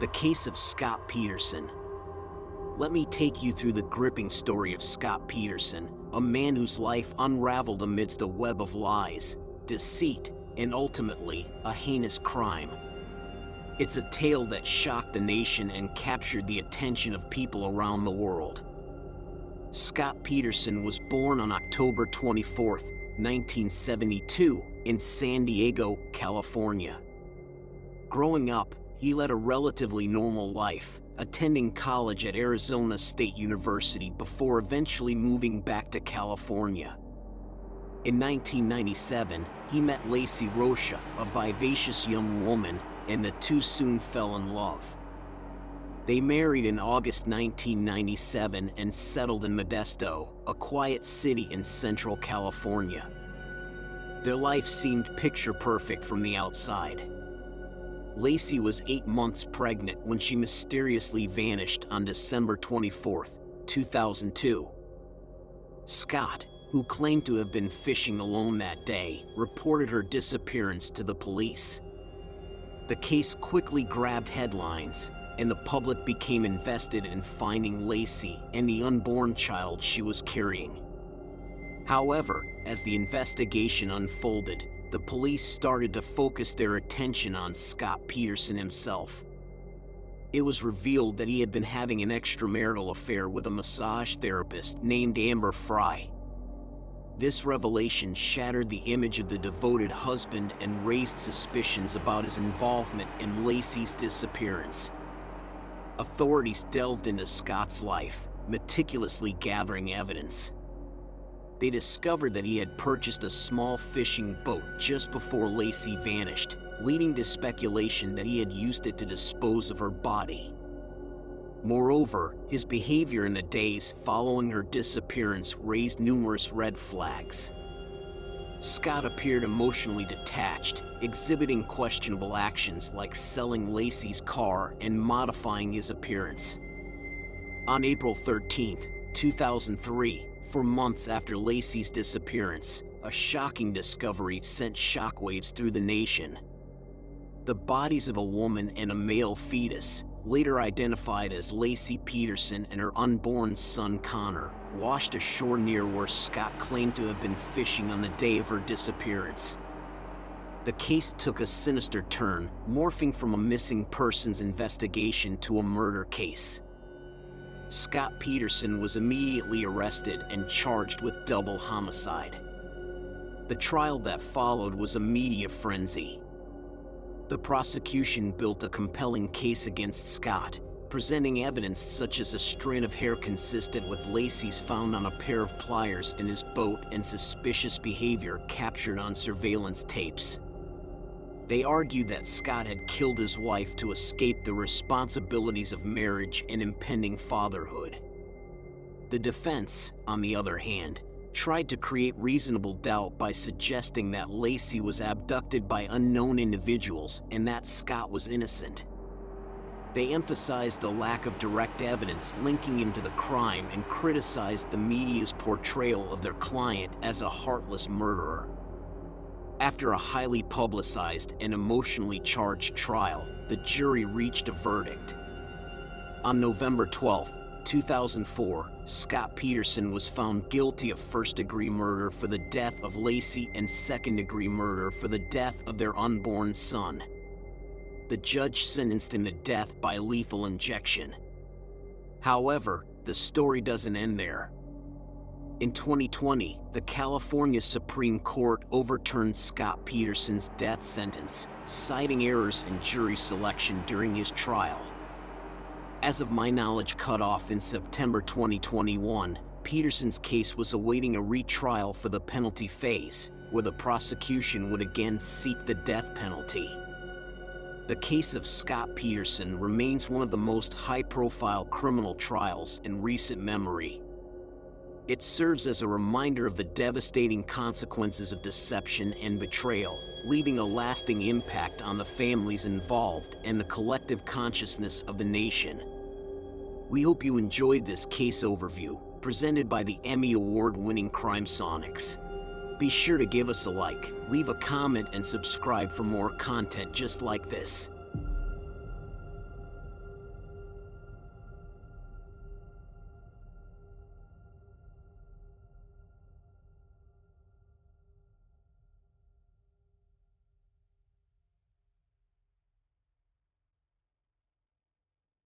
The case of Scott Peterson. Let me take you through the gripping story of Scott Peterson, a man whose life unraveled amidst a web of lies, deceit, and ultimately, a heinous crime. It's a tale that shocked the nation and captured the attention of people around the world. Scott Peterson was born on October 24, 1972, in San Diego, California. Growing up, he led a relatively normal life, attending college at Arizona State University before eventually moving back to California. In 1997, he met Lacey Rocha, a vivacious young woman, and the two soon fell in love. They married in August 1997 and settled in Modesto, a quiet city in Central California. Their life seemed picture perfect from the outside. Lacey was 8 months pregnant when she mysteriously vanished on December 24, 2002. Scott, who claimed to have been fishing alone that day, reported her disappearance to the police. The case quickly grabbed headlines, and the public became invested in finding Lacey and the unborn child she was carrying. However, as the investigation unfolded, the police started to focus their attention on Scott Peterson himself. It was revealed that he had been having an extramarital affair with a massage therapist named Amber Fry. This revelation shattered the image of the devoted husband and raised suspicions about his involvement in Lacey's disappearance. Authorities delved into Scott's life, meticulously gathering evidence. They discovered that he had purchased a small fishing boat just before Lacey vanished, leading to speculation that he had used it to dispose of her body. Moreover, his behavior in the days following her disappearance raised numerous red flags. Scott appeared emotionally detached, exhibiting questionable actions like selling Lacey's car and modifying his appearance. On April 13, 2003, for months after Lacey's disappearance, a shocking discovery sent shockwaves through the nation. The bodies of a woman and a male fetus, later identified as Lacey Peterson and her unborn son Connor, washed ashore near where Scott claimed to have been fishing on the day of her disappearance. The case took a sinister turn, morphing from a missing persons investigation to a murder case. Scott Peterson was immediately arrested and charged with double homicide. The trial that followed was a media frenzy. The prosecution built a compelling case against Scott, presenting evidence such as a strand of hair consistent with Lacey's found on a pair of pliers in his boat and suspicious behavior captured on surveillance tapes. They argued that Scott had killed his wife to escape the responsibilities of marriage and impending fatherhood. The defense, on the other hand, tried to create reasonable doubt by suggesting that Lacey was abducted by unknown individuals and that Scott was innocent. They emphasized the lack of direct evidence linking him to the crime and criticized the media's portrayal of their client as a heartless murderer. After a highly publicized and emotionally charged trial, the jury reached a verdict. On November 12, 2004, Scott Peterson was found guilty of first-degree murder for the death of Lacey and second-degree murder for the death of their unborn son. The judge sentenced him to death by lethal injection. However, the story doesn't end there. In 2020, the California Supreme Court overturned Scott Peterson's death sentence, citing errors in jury selection during his trial. As of my knowledge cutoff in September 2021, Peterson's case was awaiting a retrial for the penalty phase, where the prosecution would again seek the death penalty. The case of Scott Peterson remains one of the most high-profile criminal trials in recent memory. It serves as a reminder of the devastating consequences of deception and betrayal, leaving a lasting impact on the families involved and the collective consciousness of the nation. We hope you enjoyed this case overview, presented by the Emmy Award-winning Crimesonics. Be sure to give us a like, leave a comment, and subscribe for more content just like this.